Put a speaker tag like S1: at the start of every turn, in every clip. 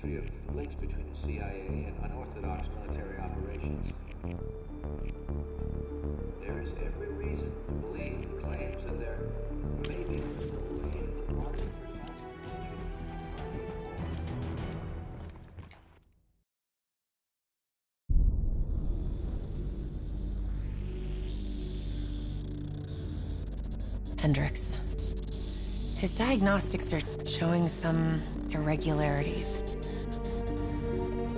S1: history of links between the CIA and unorthodox military operations. There is every reason to believe the claims that there may be a large
S2: Hendricks. His diagnostics are showing some irregularities.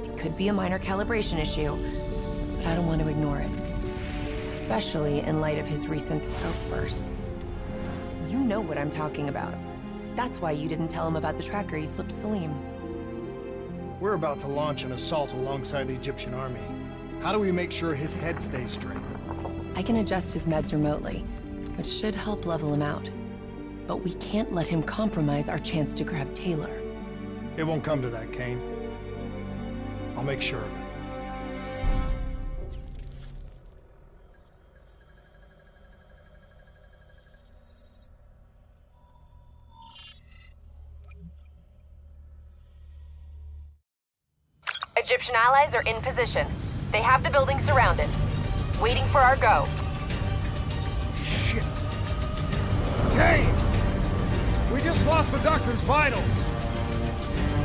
S2: It could be a minor calibration issue, but I don't want to ignore it. Especially in light of his recent outbursts. You know what I'm talking about. That's why you didn't tell him about the tracker you slipped Salim.
S3: We're about to launch an assault alongside the Egyptian army. How do we make sure his head stays straight?
S2: I can adjust his meds remotely, which should help level him out. But we can't let him compromise our chance to grab Taylor.
S3: It won't come to that, Kane. I'll make sure of it.
S2: Egyptian allies are in position. They have the building surrounded. Waiting for our go.
S3: Shit. Kane! We just lost the doctor's vitals.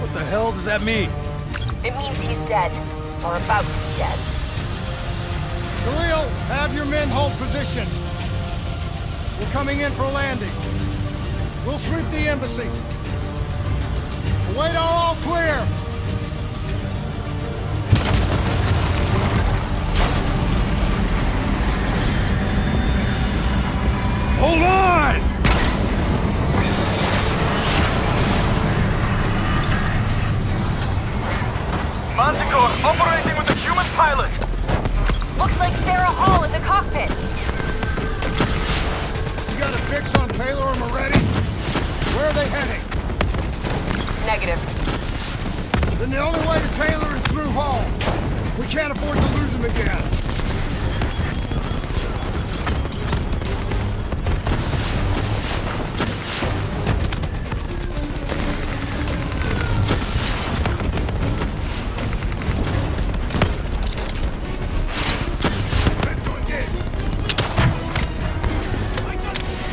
S4: What the hell does that mean?
S2: It means he's dead. Or about to be dead.
S3: Khalil, have your men hold position. We're coming in for landing. We'll sweep the embassy. Await all clear.
S4: Hold on!
S5: Manticore, operating with a human pilot!
S2: Looks like Sarah Hall in the cockpit.
S3: You got a fix on Taylor and Moretti? Where are they heading?
S2: Negative.
S3: Then the only way to Taylor is through Hall. We can't afford to lose him again.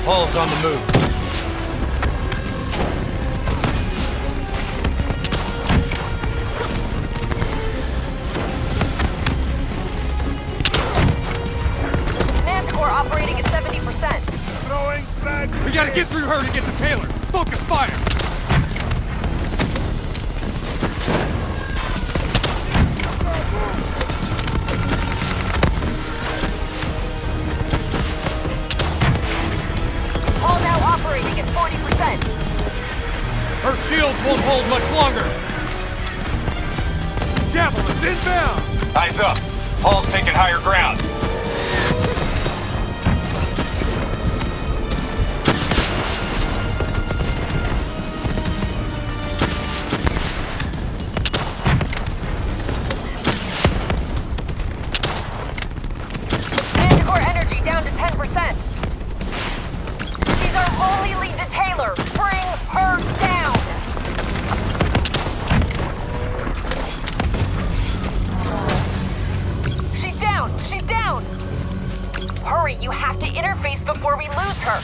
S4: Hall's on the move.
S2: Manticore operating at 70%.
S5: Throwing back!
S4: We gotta get through her to get to Taylor. Focus fire!
S2: Hall now operating at 40%.
S4: Her shields won't hold much longer. Javelins inbound!
S5: Eyes up! Hall's taking higher ground.
S2: Manticore energy down to 10%. She's our only lead to Taylor. Bring her down. She's down. She's down. Hurry, you have to interface before we lose her.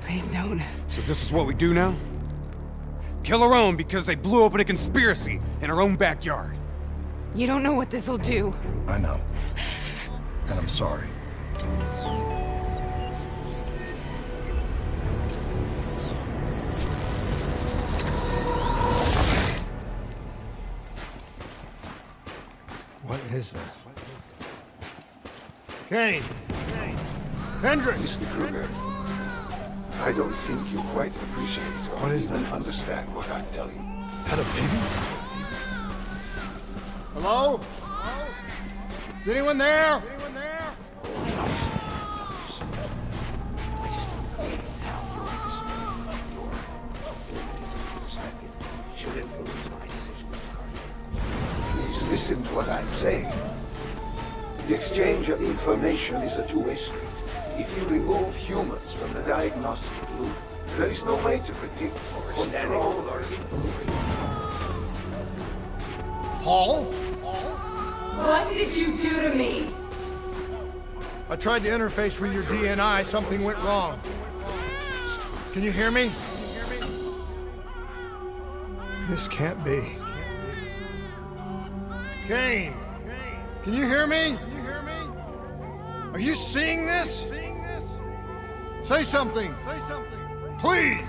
S6: Please don't.
S4: So this is what we do now? Kill our own because they blew open a conspiracy in our own backyard.
S6: You don't know what this'll do.
S7: I know. And I'm sorry.
S3: What is this? Kane! Hendricks!
S8: Mr. Kruger, I don't think you quite appreciate or
S3: What is
S8: even
S3: that?
S8: understand what I'm telling you.
S3: Is that a baby? Hello? Is anyone there?
S8: Should influence my decisions. Please listen to what I'm saying. The exchange of information is a two-way street. If you remove humans from the diagnostic loop, There is no way to predict or control our influence.
S3: Paul?
S6: What did you do to me?
S3: I tried to interface with your DNI. Something went wrong. Can you hear me? This can't be. Kane! Can you hear me? Are you seeing this? Say something! Please!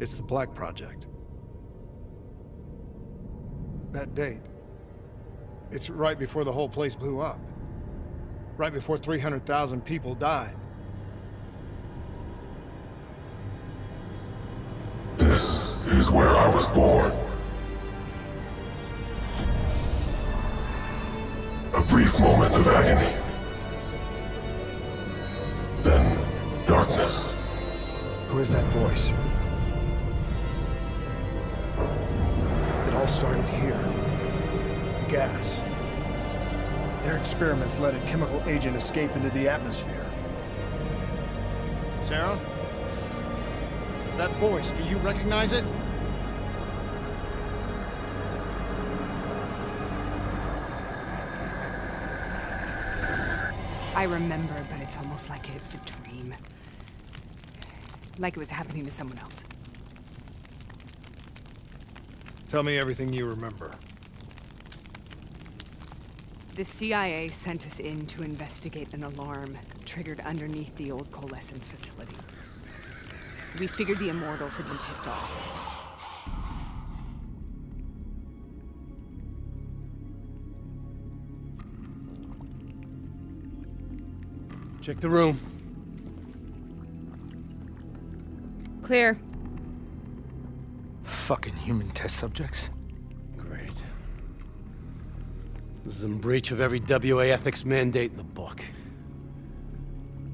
S3: It's the Black Project. That date. It's right before the whole place blew up. Right before 300,000 people died.
S9: This is where I was born. A brief moment of agony. Then darkness.
S7: Who is that voice?
S3: It all started here. The gas. Their experiments let a chemical agent escape into the atmosphere. Sarah? That voice, do you recognize it?
S6: I remember, but it's almost like it was a dream. Like it was happening to someone else.
S3: Tell me everything you remember.
S6: The CIA sent us in to investigate an alarm triggered underneath the old coalescence facility. We figured the Immortals had been tipped off.
S10: Check the room.
S6: Clear.
S10: Fucking human test subjects. Great. This is in breach of every WA ethics mandate in the book.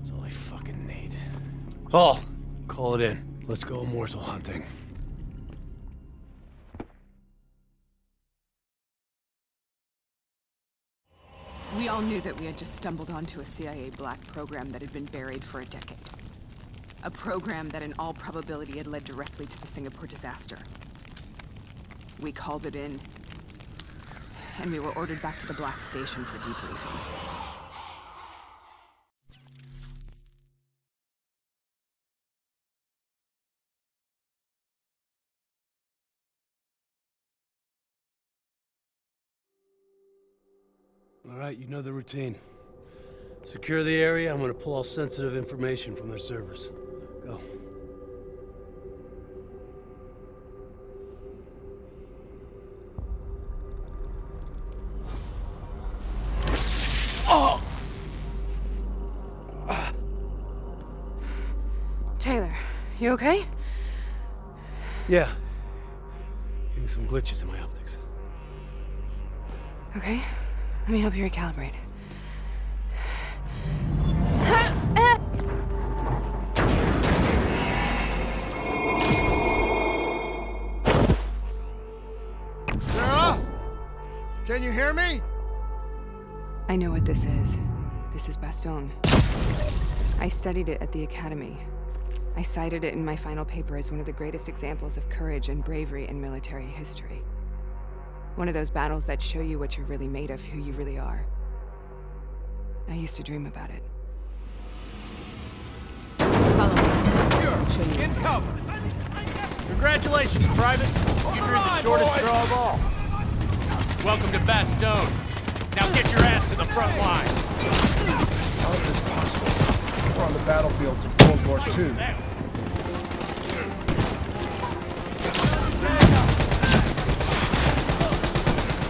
S10: That's all I fucking need. Paul, call it in. Let's go immortal hunting.
S6: We all knew that we had just stumbled onto a CIA black program that had been buried for a decade. A program that in all probability had led directly to the Singapore disaster. We called it in, and we were ordered back to the Black Station for debriefing.
S10: All right, you know the routine. Secure the area. I'm gonna pull all sensitive information from their servers. Go.
S6: Taylor, you okay?
S10: Yeah. Getting some glitches in my optics.
S6: Okay, let me help you recalibrate.
S3: Sarah? Can you hear me?
S6: I know what this is. This is Bastion. I studied it at the Academy. I cited it in my final paper as one of the greatest examples of courage and bravery in military history. One of those battles that show you what you're really made of, who you really are. I used to dream about it. Follow me. I'll show you.
S5: In cover!
S11: Congratulations, Private. You drew the shortest straw of all. Welcome to Bastogne. Now get your ass to the front line.
S3: How is this possible? We're on the battlefields of World War II.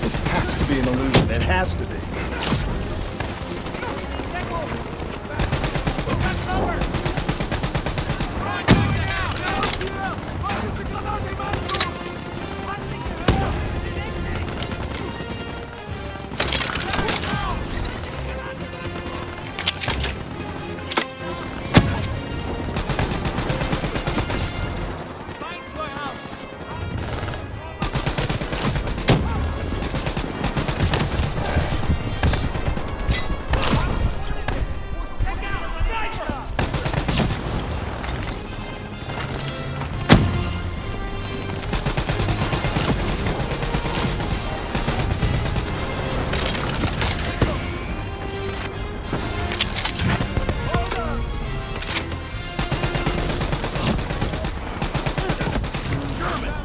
S3: This has to be an illusion. It has to be.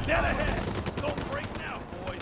S11: Dead ahead! Don't break now, boys!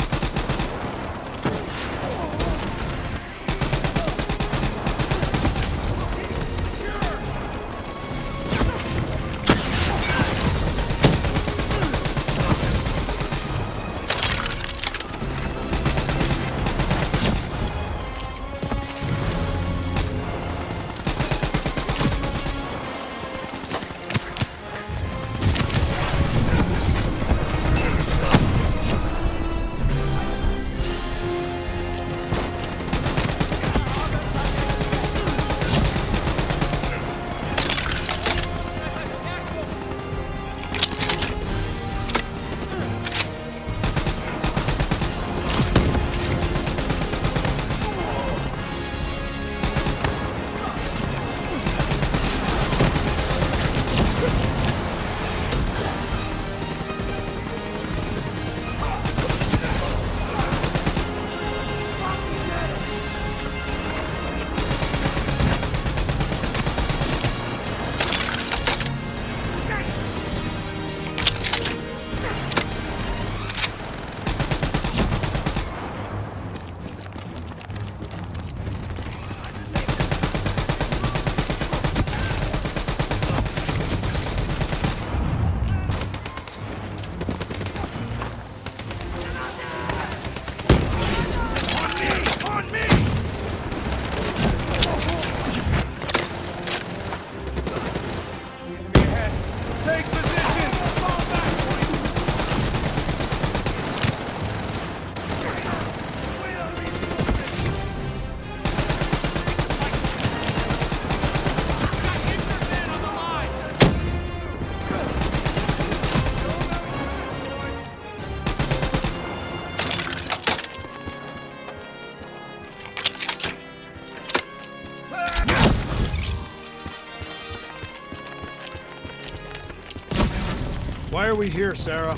S3: Why are we here, Sarah?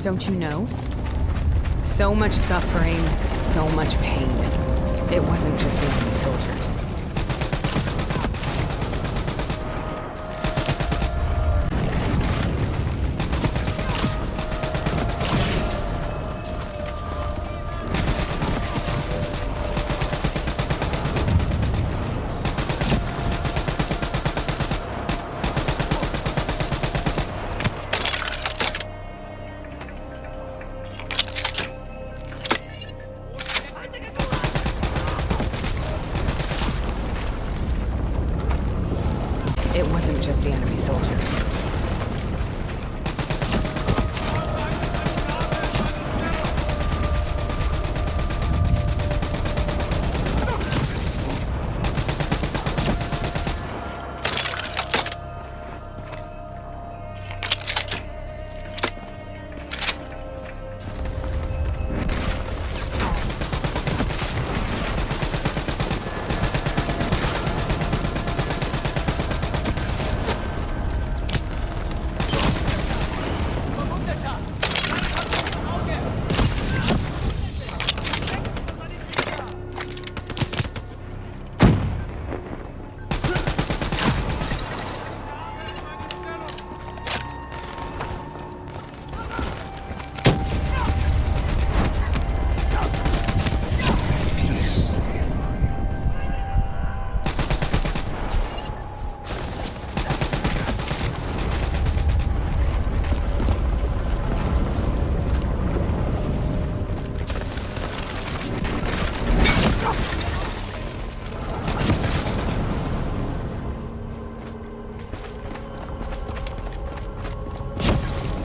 S6: Don't you know? So much suffering, so much pain. It wasn't just the enemy soldiers. It wasn't just the enemy soldiers.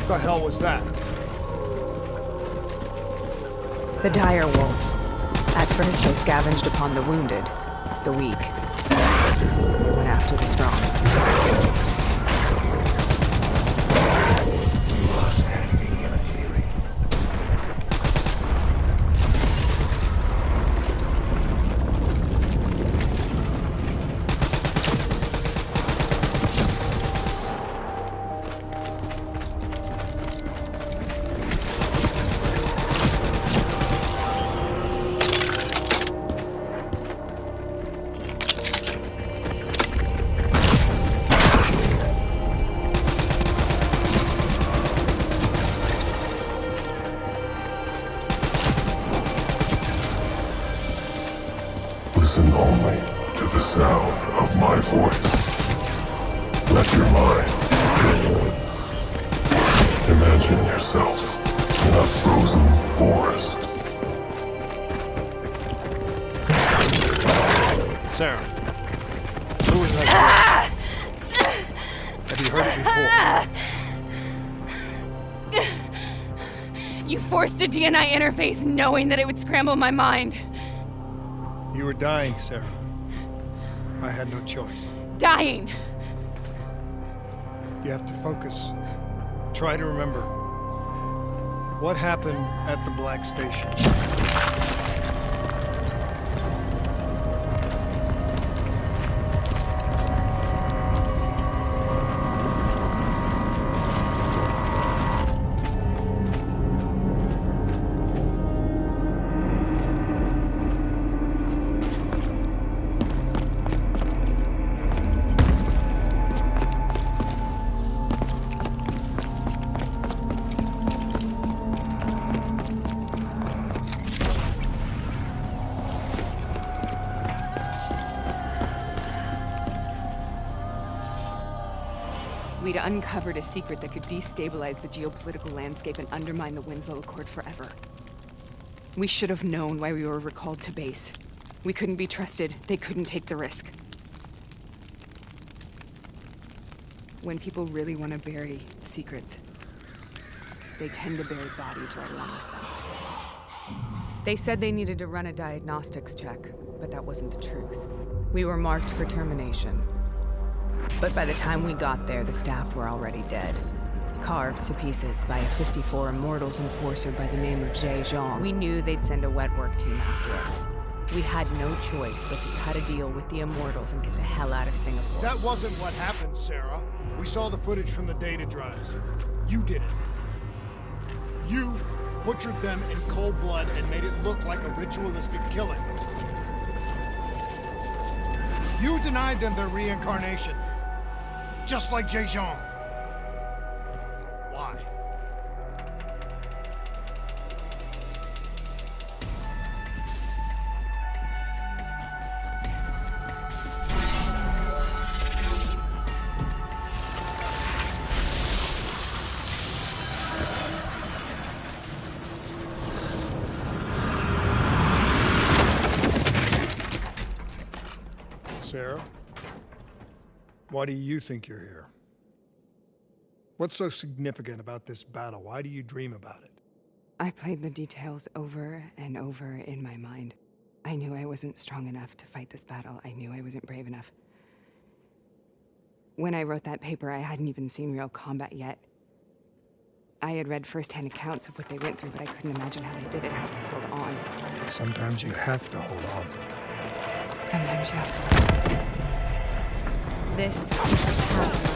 S3: What the hell was that?
S6: The dire wolves. At first they scavenged upon the wounded, the weak. They went after the strong.
S9: my voice. Let your mind. Imagine yourself in a frozen forest.
S3: Sarah, who is that voice? Have you heard it before?
S6: You forced a DNI interface knowing that it would scramble my mind.
S3: You were dying, Sarah. I had no choice.
S6: Dying!
S3: You have to focus. Try to remember. What happened at the Black Station?
S6: We'd uncovered a secret that could destabilize the geopolitical landscape and undermine the Winslow Accord forever. We should have known why we were recalled to base. We couldn't be trusted. They couldn't take the risk. When people really want to bury secrets, they tend to bury bodies right along with them. They said they needed to run a diagnostics check, but that wasn't the truth. We were marked for termination. But by the time we got there, the staff were already dead. Carved to pieces by a 54 Immortals enforcer by the name of Jay Zhang. We knew they'd send a wet work team after us. We had no choice but to cut a deal with the Immortals and get the hell out of Singapore.
S3: That wasn't what happened, Sarah. We saw the footage from the data drives. You did it. You butchered them in cold blood and made it look like a ritualistic killing. You denied them their reincarnation. Just like Jay Zhang. Why? Sarah? Why do you think you're here? What's so significant about this battle? Why do you dream about it?
S6: I played the details over and over in my mind. I knew I wasn't strong enough to fight this battle. I knew I wasn't brave enough. When I wrote that paper, I hadn't even seen real combat yet. I had read first-hand accounts of what they went through, but I couldn't imagine how they did it, how they held on.
S3: Sometimes you have to hold on.
S6: Sometimes you have to. This is what's happening.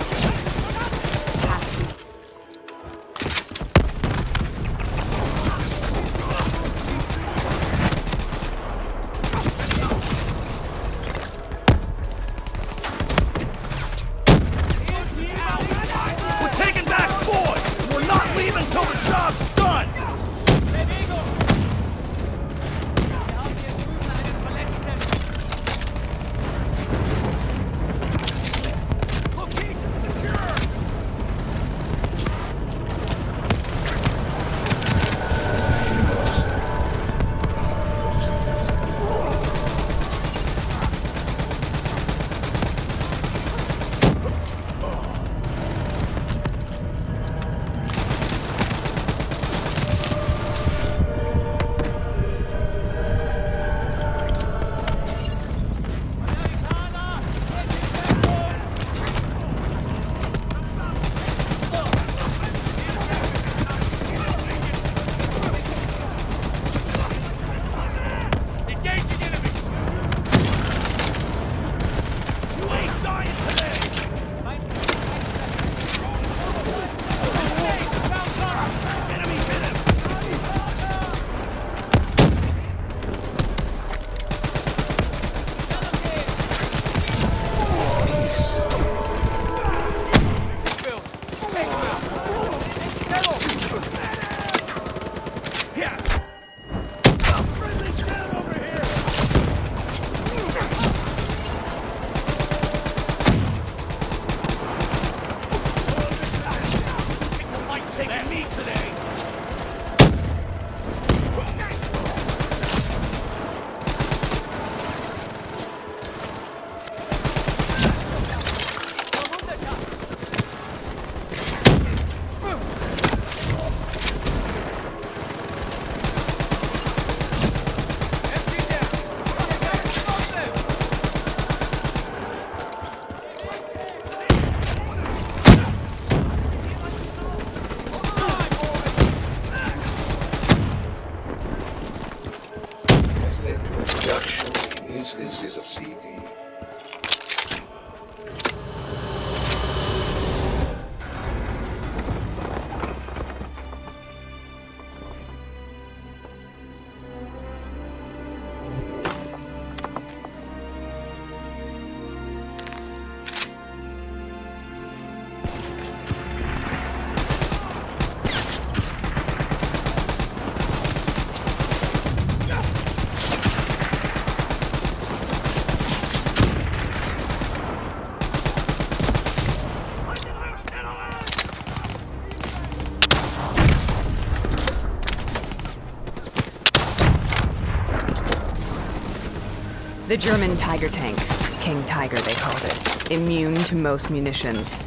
S6: The German Tiger tank. King Tiger, they called it. Immune to most munitions.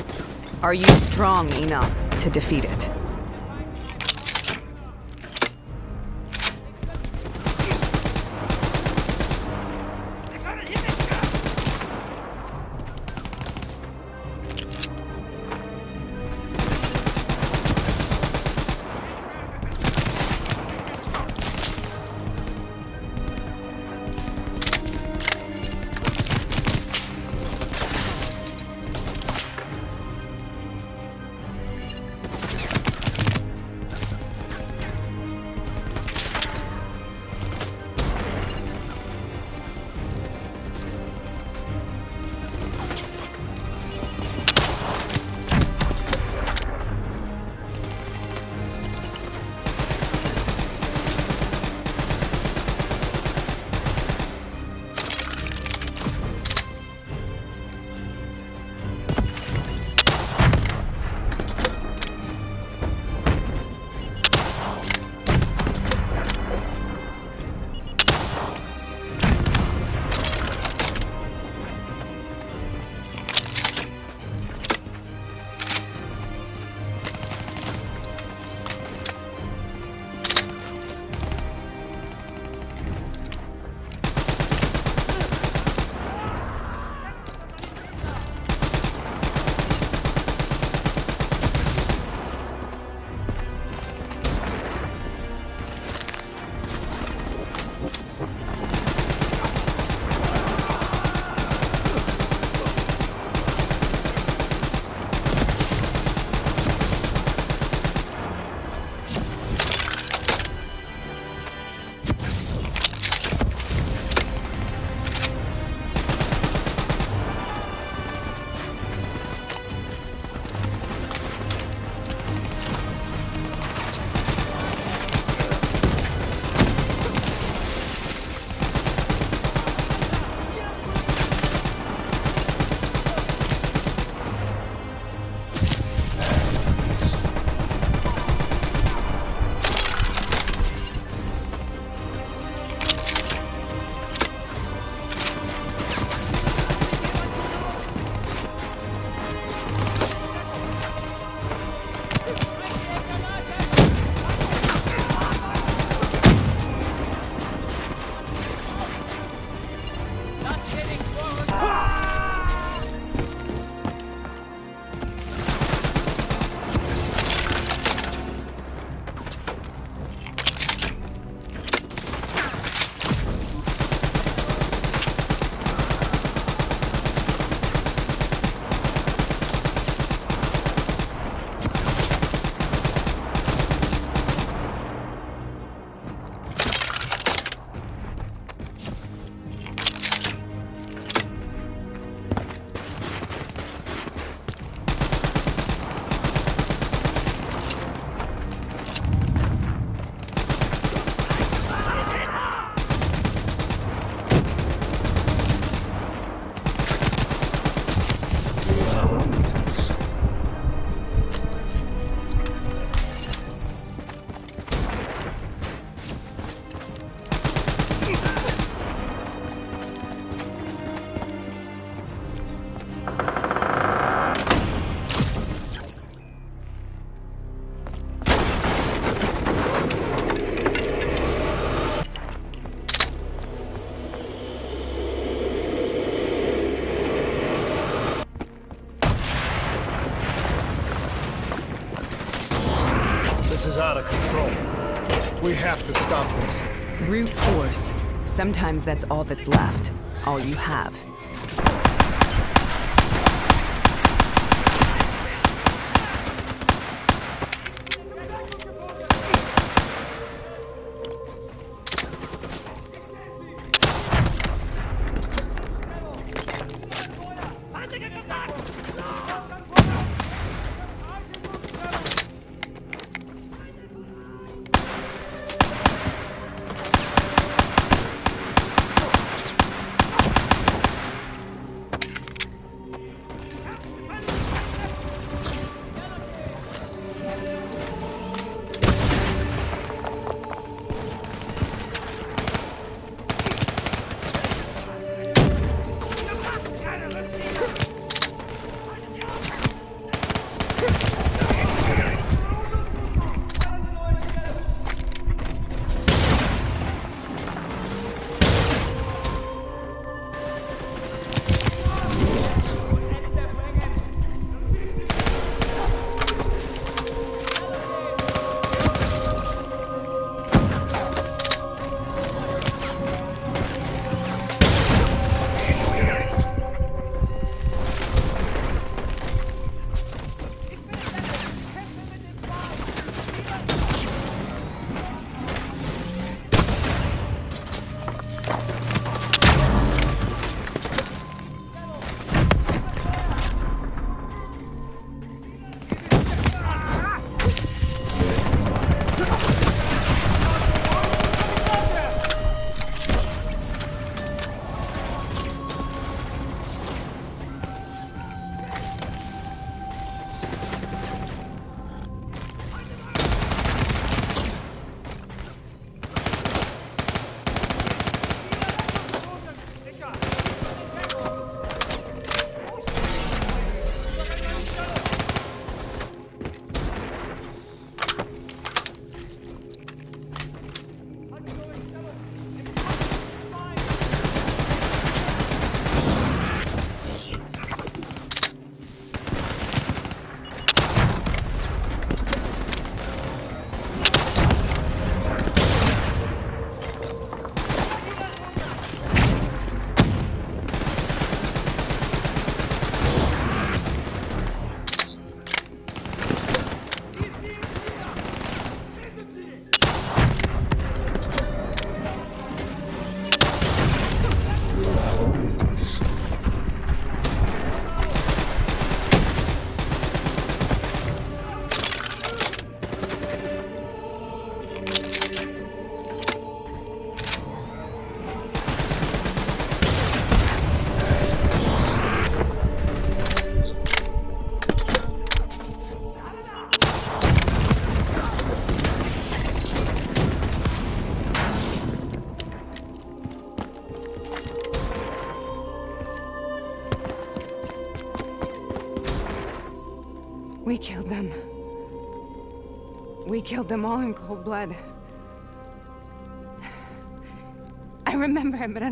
S6: Are you strong enough to defeat it?
S3: This is out of control. We have to stop this.
S6: Brute force. Sometimes that's all that's left. All you have. killed them. We killed them all in cold blood. I remember it, but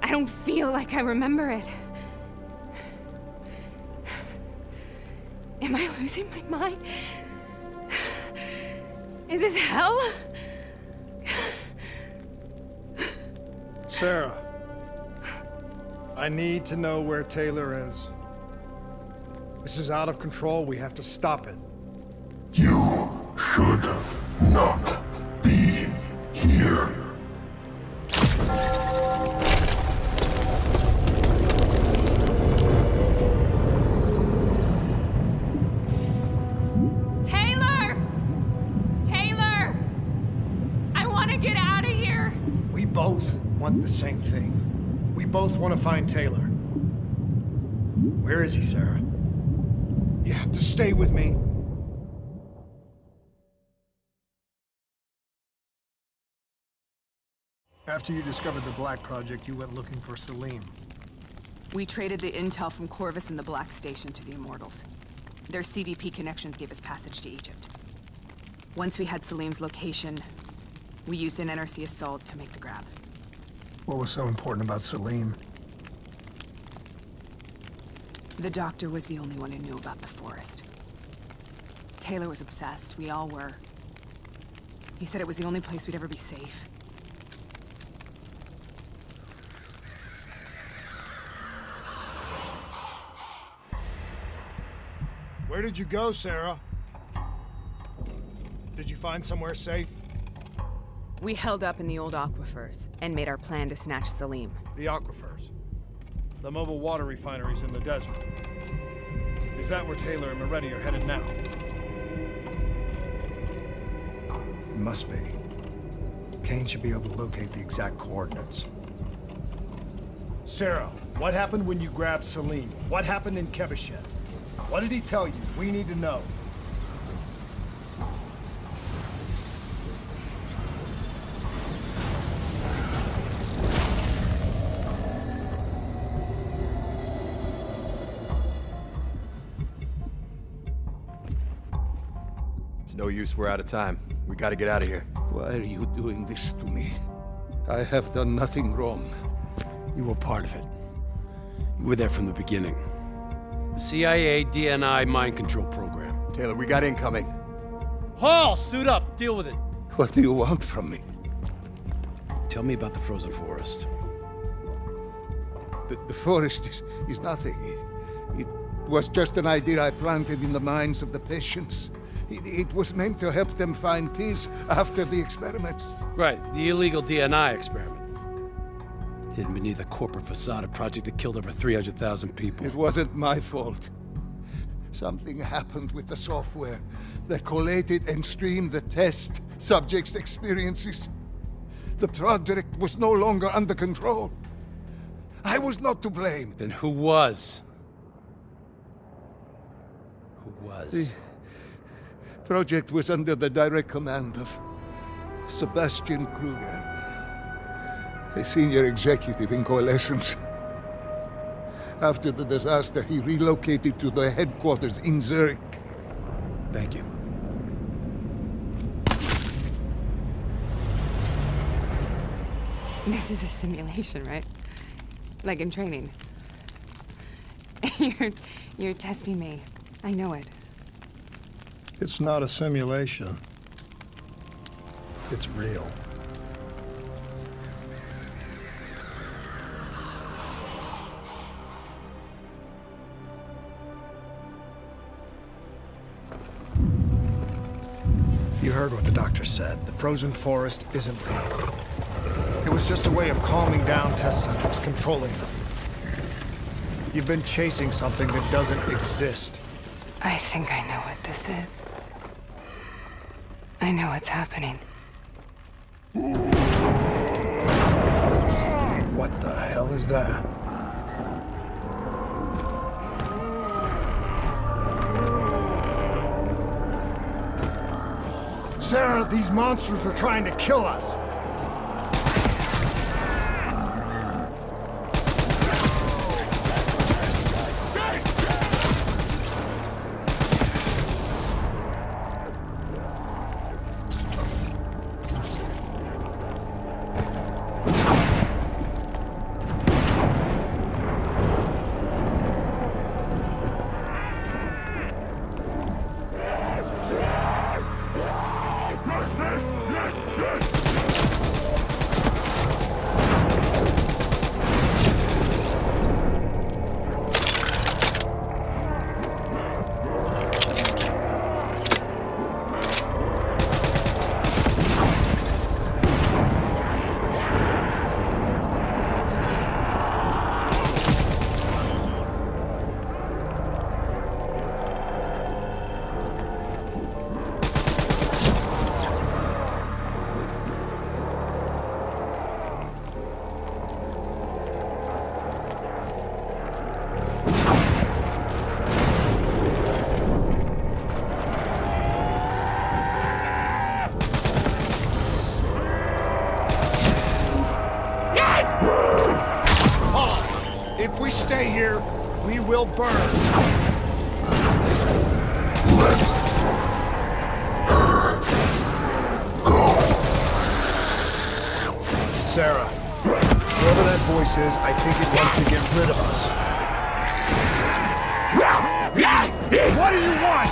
S6: I don't feel like I remember it. Am I losing my mind? Is this hell?
S3: Sarah, I need to know where Taylor is. This is out of control. We have to stop it.
S9: You should not be here.
S6: Taylor! Taylor! I want to get out of here!
S3: We both want the same thing. We both want to find Taylor. Where is he, Sarah? You have to stay with me. After you discovered the Black Project, you went looking for Salim.
S6: We traded the intel from Corvus and the Black Station to the Immortals. Their CDP connections gave us passage to Egypt. Once we had Salim's location, we used an NRC assault to make the grab.
S3: What was so important about Salim?
S6: The doctor was the only one who knew about the forest. Taylor was obsessed. We all were. He said it was the only place we'd ever be safe.
S3: Where did you go, Sarah? Did you find somewhere safe?
S6: We held up in the old aquifers and made our plan to snatch Salim.
S3: The aquifers. The mobile water refineries in the desert. Is that where Taylor and Moretti are headed now?
S7: It must be. Kane should be able to locate the exact coordinates.
S3: Sarah, what happened when you grabbed Salim? What happened in Kebashet? What did he tell you? We need to know.
S12: It's no use, we're out of time. We gotta get out of here.
S8: Why are you doing this to me? I have done nothing wrong.
S10: You were part of it. You were there from the beginning. The CIA DNI mind control program.
S12: Taylor, we got incoming.
S10: Hall, suit up. Deal with it.
S8: What do you want from me?
S10: Tell me about the frozen forest.
S8: The forest is nothing. It was just an idea I planted in the minds of the patients. It was meant to help them find peace after the experiments.
S10: Right, the illegal DNI experiment. Hidden beneath a corporate facade, a project that killed over 300,000 people.
S8: It wasn't my fault. Something happened with the software that collated and streamed the test subjects' experiences. The project was no longer under control. I was not to blame.
S10: Then who was? Who was?
S8: The project was under the direct command of Sebastian Kruger, a senior executive in Coalescence. After the disaster, he relocated to the headquarters in Zurich.
S10: Thank you.
S6: This is a simulation, right? Like in training. You're testing me. I know it.
S3: It's not a simulation. It's real. You heard what the doctor said. The frozen forest isn't real. It was just a way of calming down test subjects, controlling them. You've been chasing something that doesn't exist.
S6: I think I know what this is. I know what's happening.
S7: What the hell is that?
S3: Sarah, these monsters are trying to kill us. will burn.
S9: Let her go.
S3: Sarah, whoever that voice is, I think it wants to get rid of us. What do you want?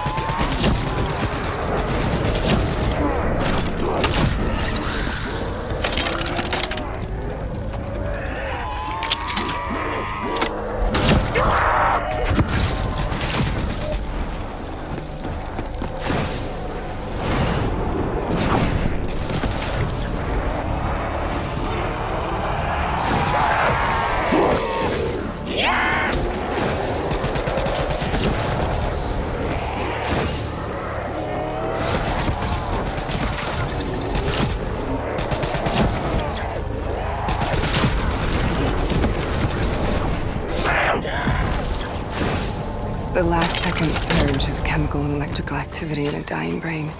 S6: The last second surge of chemical and electrical activity in a dying brain.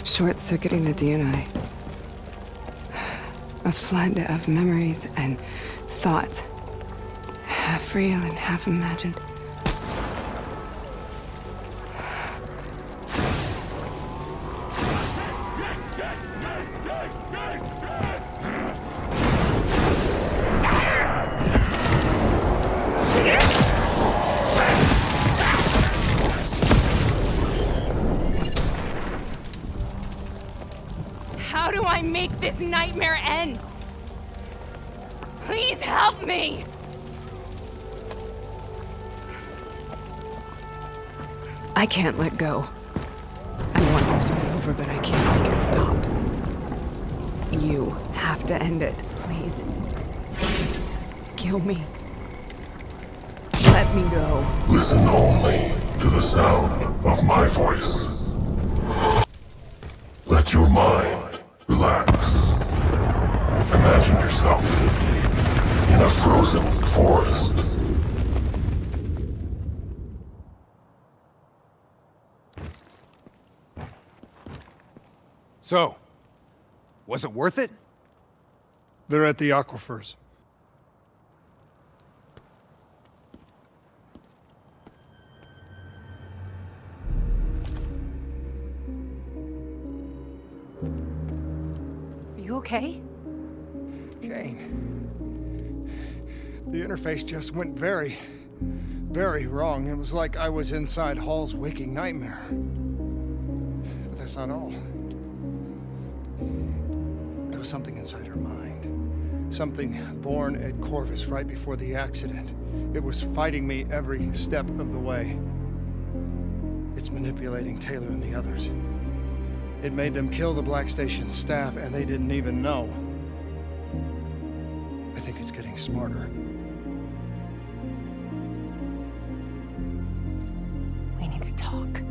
S6: Short-circuiting the DNA. A flood of memories and thoughts. Half real and half imagined. How do I make this nightmare end? Please help me! I can't let go. I want this to be over, but I can't make it stop. You have to end it, please. Kill me. Let me go.
S9: Listen only to the sound of my voice. Let your mind relax. Imagine yourself in a frozen forest.
S4: So, was it worth it?
S3: They're at the aquifers.
S2: Are you okay?
S3: Kane. The interface just went very, very wrong. It was like I was inside Hall's waking nightmare. But that's not all. It was something inside her mind. Something born at Corvus right before the accident. It was fighting me every step of the way. It's manipulating Taylor and the others. It made them kill the Black Station staff, and they didn't even know. I think it's getting smarter.
S2: We need to talk.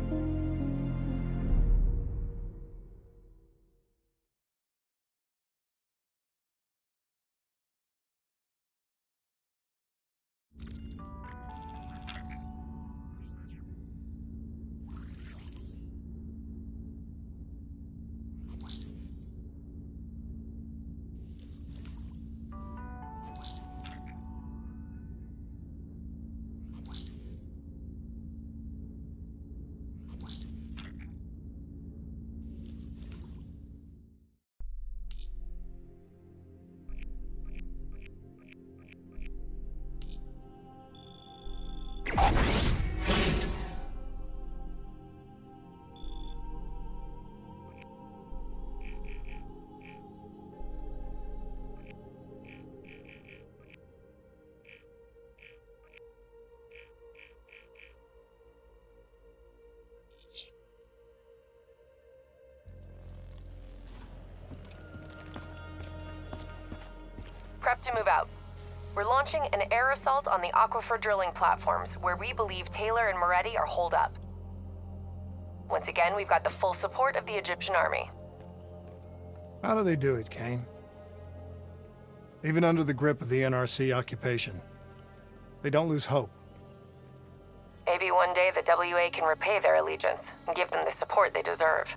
S2: Prep to move out. We're launching an air assault on the aquifer drilling platforms, where we believe Taylor and Moretti are holed up. Once again, we've got the full support of the Egyptian army.
S3: How do they do it, Kane? Even under the grip of the NRC occupation, they don't lose hope.
S2: Maybe one day the WA can repay their allegiance and give them the support they deserve.